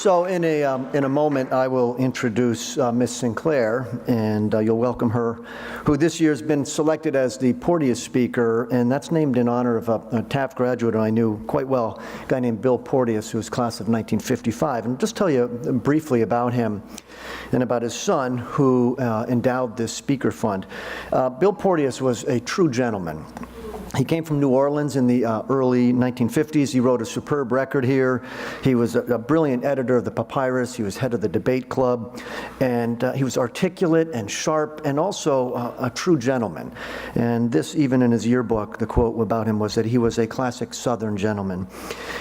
So in a moment, I will introduce Miss Sinclair, and you'll welcome her, who this year has been selected as the Porteous Speaker, and that's named in honor of a Taft graduate who I knew quite well, a guy named Bill Porteous, who was class of 1955. And just tell you briefly about him and about his son, who endowed this speaker fund. Bill Porteous was a true gentleman. He came from New Orleans in the early 1950s. He wrote a superb record here. He was a brilliant editor of the Papyrus. He was head of the debate club. And he was articulate and sharp and also a true gentleman. And this, even in his yearbook, the quote about him was that he was a classic Southern gentleman.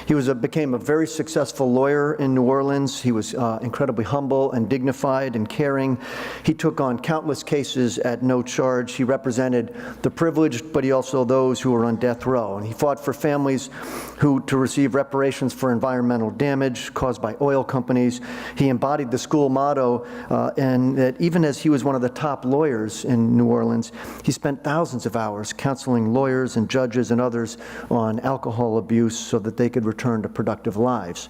He became a very successful lawyer in New Orleans. He was incredibly humble and dignified and caring. He took on countless cases at no charge. He represented the privileged, but he also those who were on death row. And he fought for families to receive reparations for environmental damage caused by oil companies. He embodied the school motto, and that even as he was one of the top lawyers in New Orleans, he spent thousands of hours counseling lawyers and judges and others on alcohol abuse so that they could return to productive lives.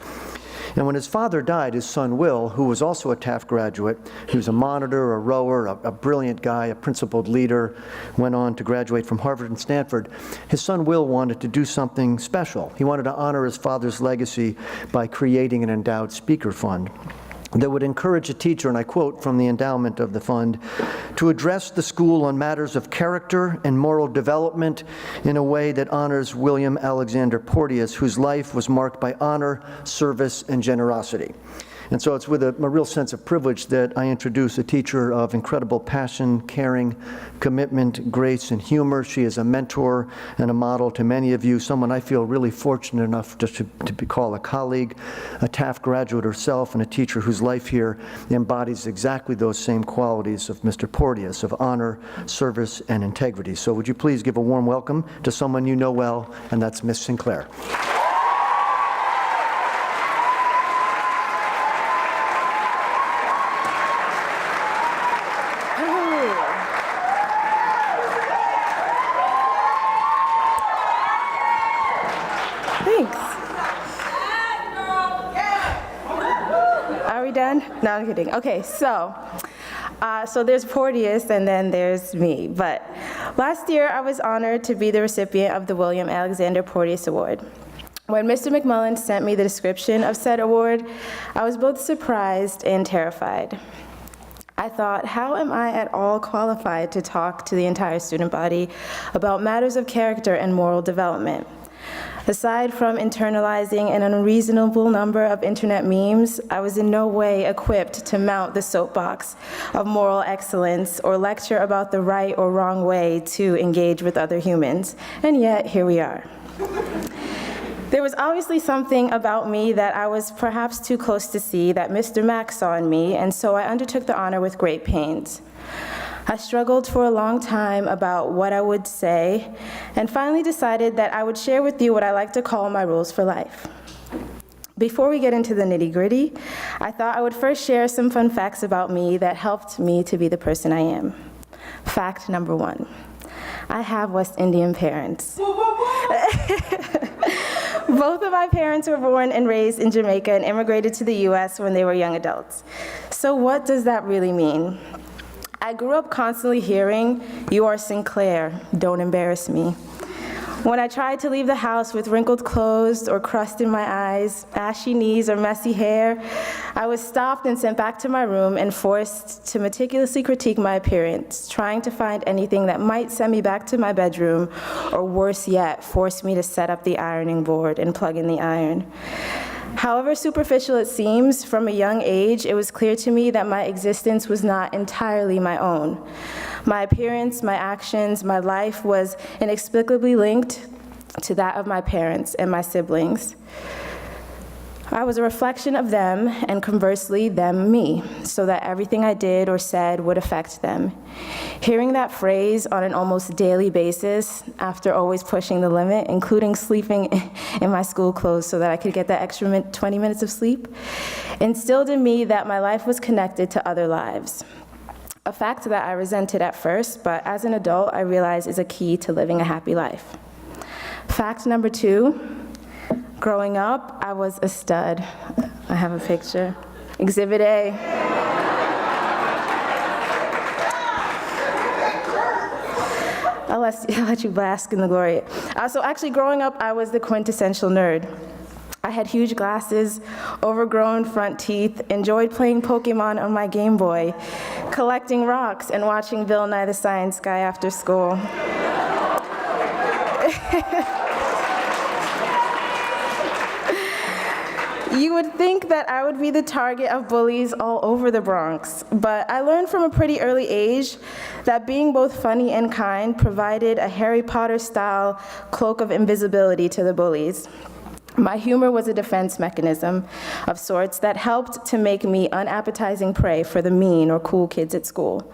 And when his father died, his son Will, who was also a Taft graduate, he was a monitor, a rower, a brilliant guy, a principled leader, went on to graduate from Harvard and Stanford. His son Will wanted to do something special. He wanted to honor his father's legacy by creating an endowed speaker fund that would encourage a teacher, and I quote from the endowment of the fund, to address the school on matters of character and moral development in a way that honors William Alexander Porteous, whose life was marked by honor, service, and generosity. And so it's with a real sense of privilege that I introduce a teacher of incredible passion, caring, commitment, grace, and humor. She is a mentor and a model to many of you, someone I feel really fortunate enough to call a colleague, a Taft graduate herself, and a teacher whose life here embodies exactly those same qualities of Mr. Porteous, of honor, service, and integrity. So would you please give a warm welcome to someone you know well, and that's Miss Sinclair. No, I'm kidding. Okay, so there's Porteous and then there's me. But last year I was honored to be the recipient of the William Alexander Porteous Award. When Mr. McMullen sent me the description of said award, I was both surprised and terrified. I thought, how am I at all qualified to talk to the entire student body about matters of character and moral development? Aside from internalizing an unreasonable number of internet memes, I was in no way equipped to mount the soapbox of moral excellence or lecture about the right or wrong way to engage with other humans, and yet here we are. There was obviously something about me that I was perhaps too close to see that Mr. Mack saw in me, and so I undertook the honor with great pains. I struggled for a long time about what I would say, and finally decided that I would share with you what I like to call my rules for life. Before we get into the nitty-gritty, I thought I would first share some fun facts about me that helped me to be the person I am. Fact number 1, I have West Indian parents. Both of my parents were born and raised in Jamaica and immigrated to the US when they were young adults. So what does that really mean? I grew up constantly hearing, "You are Sinclair, don't embarrass me." When I tried to leave the house with wrinkled clothes or crust in my eyes, ashy knees, or messy hair, I was stopped and sent back to my room and forced to meticulously critique my appearance, trying to find anything that might send me back to my bedroom, or worse yet, force me to set up the ironing board and plug in the iron. However superficial it seems, from a young age, it was clear to me that my existence was not entirely my own. My appearance, my actions, my life was inexplicably linked to that of my parents and my siblings. I was a reflection of them, and conversely, them me, so that everything I did or said would affect them. Hearing that phrase on an almost daily basis, after always pushing the limit, including sleeping in my school clothes so that I could get that extra 20 minutes of sleep, instilled in me that my life was connected to other lives. A fact that I resented at first, but as an adult, I realized is a key to living a happy life. Fact number 2, growing up, I was a stud. I have a picture. Exhibit A. I'll let you bask in the glory. So actually, growing up, I was the quintessential nerd. I had huge glasses, overgrown front teeth, enjoyed playing Pokemon on my Game Boy, collecting rocks, and watching Bill Nye the Science Guy after school. You would think that I would be the target of bullies all over the Bronx, but I learned from a pretty early age that being both funny and kind provided a Harry Potter-style cloak of invisibility to the bullies. My humor was a defense mechanism of sorts that helped to make me unappetizing prey for the mean or cool kids at school.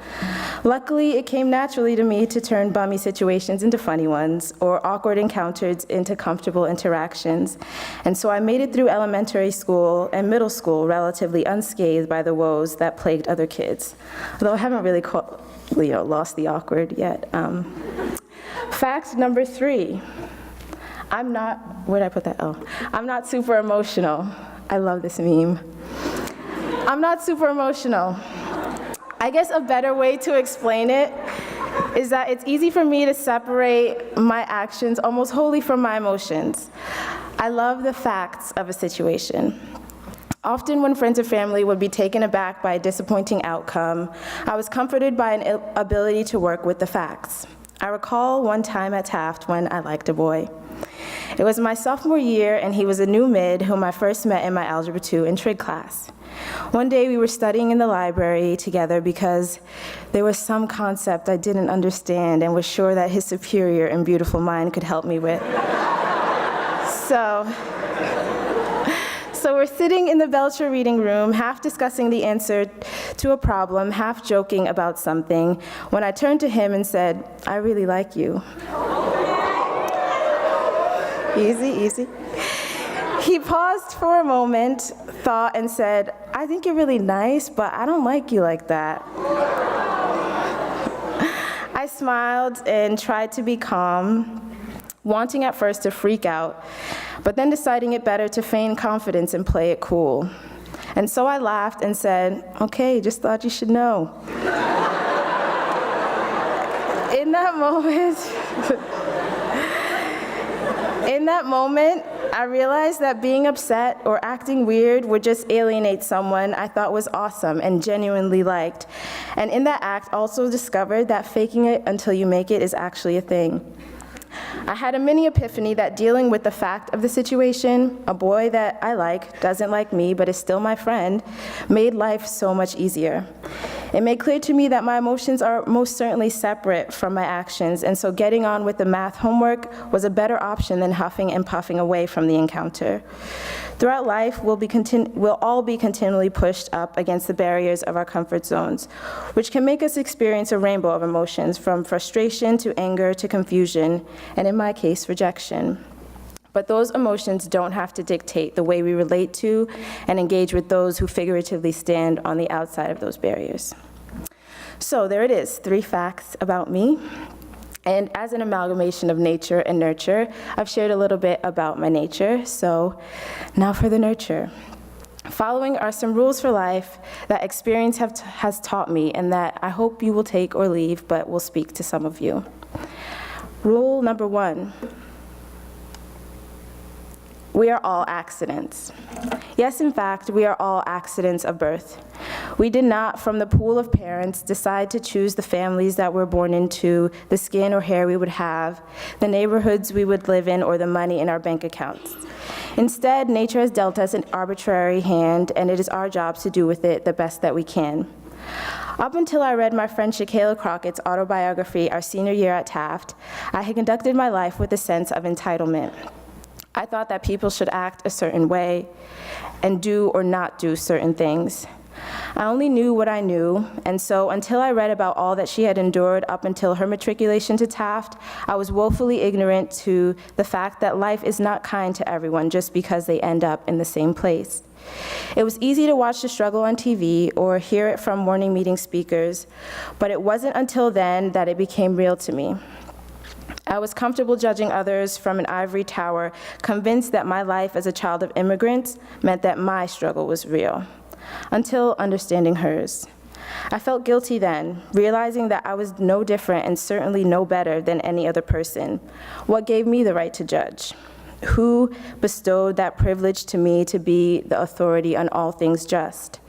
Luckily, it came naturally to me to turn bummy situations into funny ones, or awkward encounters into comfortable interactions. And so I made it through elementary school and middle school relatively unscathed by the woes that plagued other kids. Although I haven't really lost the awkward yet. Fact number 3. I'm not, where'd I put that? Oh, I'm not super emotional. I love this meme. I'm not super emotional. I guess a better way to explain it is that it's easy for me to separate my actions almost wholly from my emotions. I love the facts of a situation. Often when friends or family would be taken aback by a disappointing outcome, I was comforted by an ability to work with the facts. I recall one time at Taft when I liked a boy. It was my sophomore year, and he was a new mid whom I first met in my Algebra 2 and Trig class. One day we were studying in the library together because there was some concept I didn't understand and was sure that his superior and beautiful mind could help me with. So we're sitting in the Belcher reading room, half discussing the answer to a problem, half joking about something, when I turned to him and said, "I really like you." Easy, easy. He paused for a moment, thought, and said, "I think you're really nice, but I don't like you like that." I smiled and tried to be calm, wanting at first to freak out, but then deciding it better to feign confidence and play it cool. And so I laughed and said, "Okay, just thought you should know." In that moment, I realized that being upset or acting weird would just alienate someone I thought was awesome and genuinely liked. And in that act, also discovered that faking it until you make it is actually a thing. I had a mini epiphany that dealing with the fact of the situation, a boy that I like, doesn't like me, but is still my friend, made life so much easier. It made clear to me that my emotions are most certainly separate from my actions, and so getting on with the math homework was a better option than huffing and puffing away from the encounter. Throughout life, we'll all be continually pushed up against the barriers of our comfort zones, which can make us experience a rainbow of emotions, from frustration to anger to confusion, and in my case, rejection. But those emotions don't have to dictate the way we relate to and engage with those who figuratively stand on the outside of those barriers. So there it is, 3 facts about me. And as an amalgamation of nature and nurture, I've shared a little bit about my nature. So now for the nurture. Following are some rules for life that experience has taught me and that I hope you will take or leave, but will speak to some of you. Rule number 1. We are all accidents. Yes, in fact, we are all accidents of birth. We did not, from the pool of parents, decide to choose the families that we're born into, the skin or hair we would have, the neighborhoods we would live in, or the money in our bank accounts. Instead, nature has dealt us an arbitrary hand, and it is our job to do with it the best that we can. Up until I read my friend Shaquilla Crockett's autobiography our senior year at Taft, I had conducted my life with a sense of entitlement. I thought that people should act a certain way and do or not do certain things. I only knew what I knew, and so until I read about all that she had endured up until her matriculation to Taft, I was woefully ignorant to the fact that life is not kind to everyone just because they end up in the same place. It was easy to watch the struggle on TV or hear it from morning meeting speakers, but it wasn't until then that it became real to me. I was comfortable judging others from an ivory tower, convinced that my life as a child of immigrants meant that my struggle was real, until understanding hers. I felt guilty then, realizing that I was no different and certainly no better than any other person. What gave me the right to judge? Who bestowed that privilege to me to be the authority on all things just?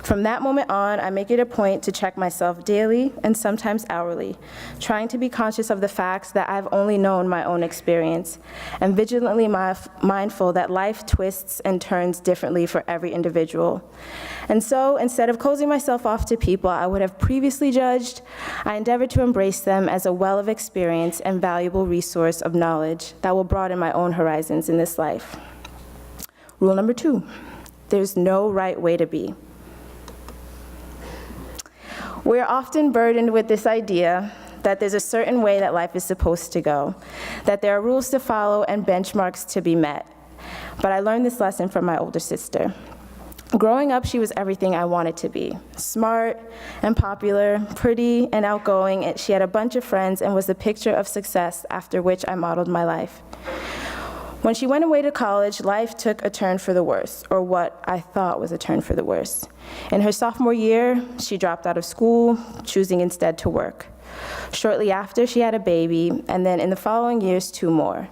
From that moment on, I make it a point to check myself daily and sometimes hourly, trying to be conscious of the facts that I've only known my own experience, and vigilantly mindful that life twists and turns differently for every individual. And so, instead of closing myself off to people I would have previously judged, I endeavor to embrace them as a well of experience and valuable resource of knowledge that will broaden my own horizons in this life. Rule number 2, there's no right way to be. We're often burdened with this idea that there's a certain way that life is supposed to go, that there are rules to follow and benchmarks to be met. But I learned this lesson from my older sister. Growing up, she was everything I wanted to be. Smart and popular, pretty and outgoing, and she had a bunch of friends and was the picture of success after which I modeled my life. When she went away to college, life took a turn for the worse, or what I thought was a turn for the worse. In her sophomore year, she dropped out of school, choosing instead to work. Shortly after, she had a baby, and then in the following years, 2 more.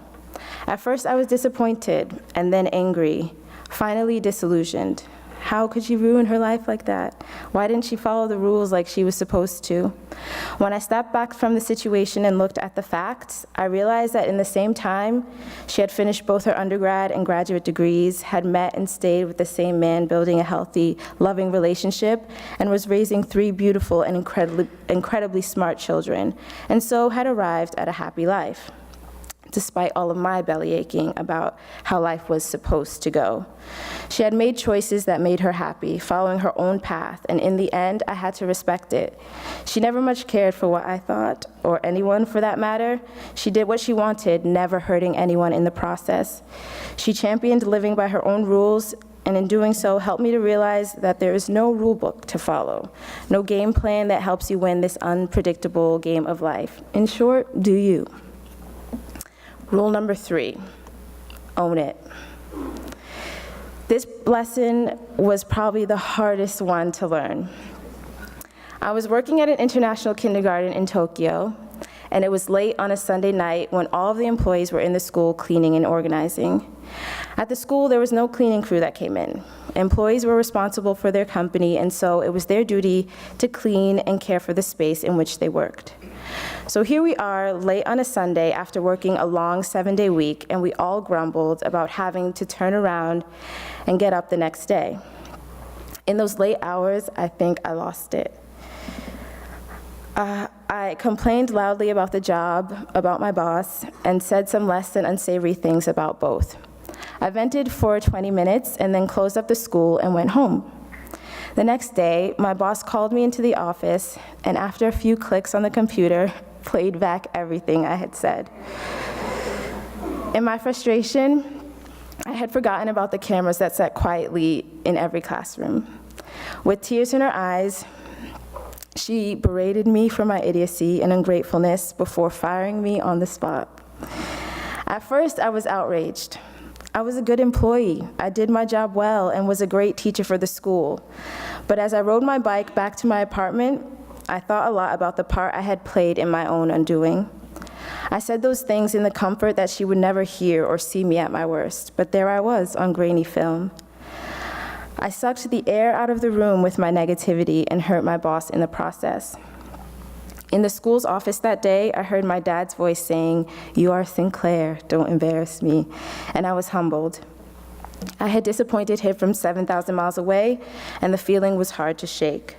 At first, I was disappointed, and then angry, finally disillusioned. How could she ruin her life like that? Why didn't she follow the rules like she was supposed to? When I stepped back from the situation and looked at the facts, I realized that in the same time, she had finished both her undergrad and graduate degrees, had met and stayed with the same man, building a healthy, loving relationship, and was raising 3 beautiful and incredibly smart children, and so had arrived at a happy life, despite all of my belly aching about how life was supposed to go. She had made choices that made her happy, following her own path, and in the end, I had to respect it. She never much cared for what I thought, or anyone for that matter. She did what she wanted, never hurting anyone in the process. She championed living by her own rules, and in doing so, helped me to realize that there is no rule book to follow, no game plan that helps you win this unpredictable game of life. In short, do you. Rule number 3, own it. This lesson was probably the hardest one to learn. I was working at an international kindergarten in Tokyo, and it was late on a Sunday night when all of the employees were in the school cleaning and organizing. At the school, there was no cleaning crew that came in. Employees were responsible for their company, and so it was their duty to clean and care for the space in which they worked. So here we are, late on a Sunday after working a long 7-day week, and we all grumbled about having to turn around and get up the next day. In those late hours, I think I lost it. I complained loudly about the job, about my boss, and said some less than unsavory things about both. I vented for 20 minutes and then closed up the school and went home. The next day, my boss called me into the office, and after a few clicks on the computer, played back everything I had said. In my frustration, I had forgotten about the cameras that sat quietly in every classroom. With tears in her eyes, she berated me for my idiocy and ungratefulness before firing me on the spot. At first, I was outraged. I was a good employee. I did my job well and was a great teacher for the school. But as I rode my bike back to my apartment, I thought a lot about the part I had played in my own undoing. I said those things in the comfort that she would never hear or see me at my worst, but there I was on grainy film. I sucked the air out of the room with my negativity and hurt my boss in the process. In the school's office that day, I heard my dad's voice saying, "You are Sinclair, don't embarrass me," and I was humbled. I had disappointed him from 7,000 miles away, and the feeling was hard to shake.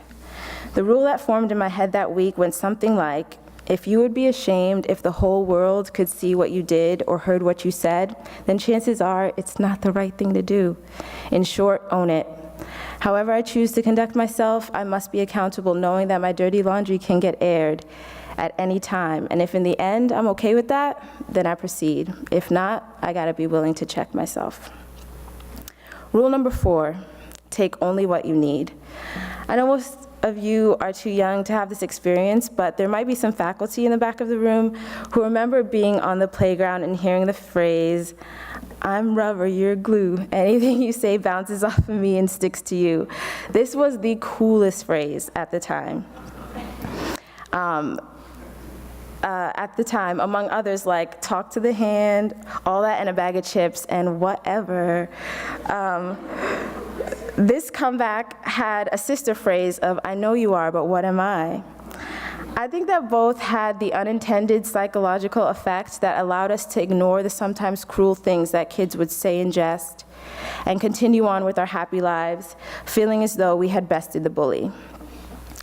The rule that formed in my head that week went something like, if you would be ashamed if the whole world could see what you did or heard what you said, then chances are it's not the right thing to do. In short, own it. However I choose to conduct myself, I must be accountable knowing that my dirty laundry can get aired at any time. And if in the end I'm okay with that, then I proceed. If not, I gotta be willing to check myself. Rule number 4, take only what you need. I know of you are too young to have this experience, but there might be some faculty in the back of the room who remember being on the playground and hearing the phrase, "I'm rubber, you're glue. Anything you say bounces off of me and sticks to you." This was the coolest phrase at the time. Among others like talk to the hand, all that and a bag of chips, and whatever. This comeback had a sister phrase of, "I know you are, but what am I?" I think that both had the unintended psychological effect that allowed us to ignore the sometimes cruel things that kids would say in jest and continue on with our happy lives, feeling as though we had bested the bully.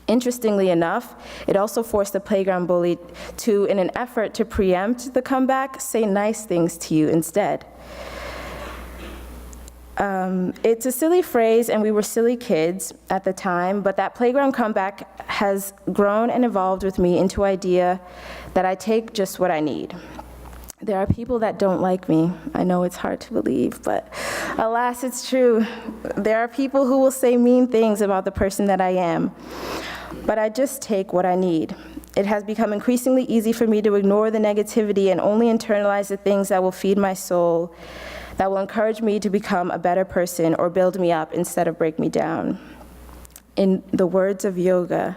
Interestingly enough, it also forced the playground bully to, in an effort to preempt the comeback, say nice things to you instead. It's a silly phrase, and we were silly kids at the time, but that playground comeback has grown and evolved with me into an idea that I take just what I need. There are people that don't like me. I know it's hard to believe, but alas, it's true. There are people who will say mean things about the person that I am, but I just take what I need. It has become increasingly easy for me to ignore the negativity and only internalize the things that will feed my soul, that will encourage me to become a better person or build me up instead of break me down. In the words of yoga,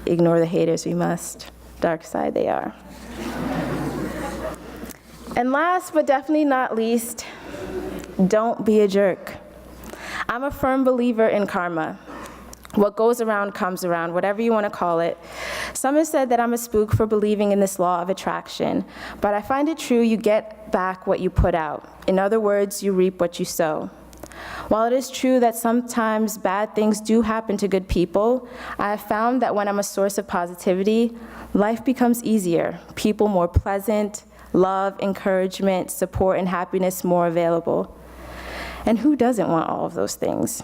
ignore the haters we must, dark side they are. And last but definitely not least, don't be a jerk. I'm a firm believer in karma. What goes around comes around, whatever you want to call it. Some have said that I'm a spook for believing in this law of attraction, but I find it true you get back what you put out. In other words, you reap what you sow. While it is true that sometimes bad things do happen to good people, I have found that when I'm a source of positivity, life becomes easier, people more pleasant, love, encouragement, support, and happiness more available. And who doesn't want all of those things?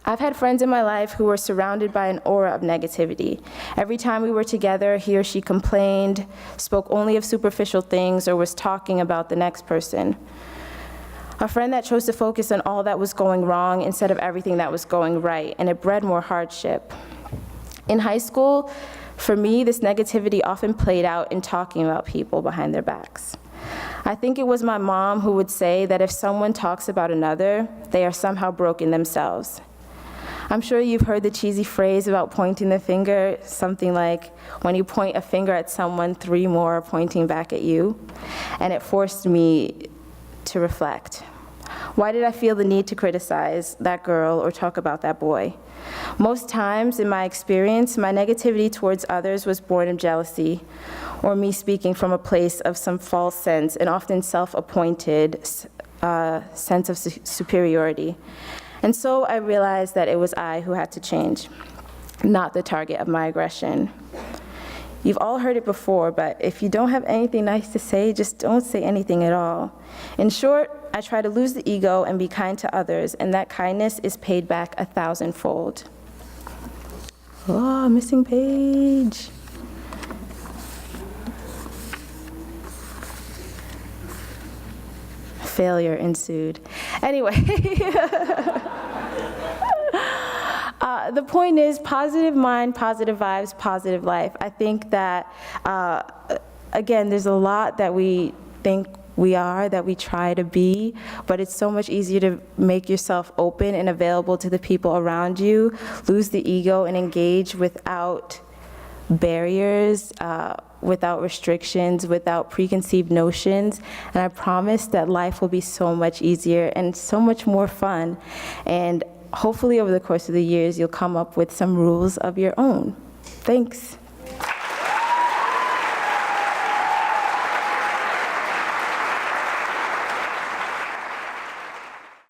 I've had friends in my life who were surrounded by an aura of negativity. Every time we were together, he or she complained, spoke only of superficial things, or was talking about the next person. A friend that chose to focus on all that was going wrong instead of everything that was going right, and it bred more hardship. In high school, for me, this negativity often played out in talking about people behind their backs. I think it was my mom who would say that if someone talks about another, they are somehow broken themselves. I'm sure you've heard the cheesy phrase about pointing the finger, something like, when you point a finger at someone, 3 more are pointing back at you. And it forced me to reflect. Why did I feel the need to criticize that girl or talk about that boy? Most times, in my experience, my negativity towards others was born of jealousy, or me speaking from a place of some false sense, and often self-appointed sense of superiority. And so I realized that it was I who had to change, not the target of my aggression. You've all heard it before, but if you don't have anything nice to say, just don't say anything at all. In short, I try to lose the ego and be kind to others, and that kindness is paid back 1,000-fold. Oh, missing page. Failure ensued. Anyway, the point is positive mind, positive vibes, positive life. I think that, again, there's a lot that we think we are, that we try to be, but it's so much easier to make yourself open and available to the people around you, lose the ego, and engage without barriers, without restrictions, without preconceived notions. And I promise that life will be so much easier and so much more fun. And hopefully over the course of the years, you'll come up with some rules of your own. Thanks.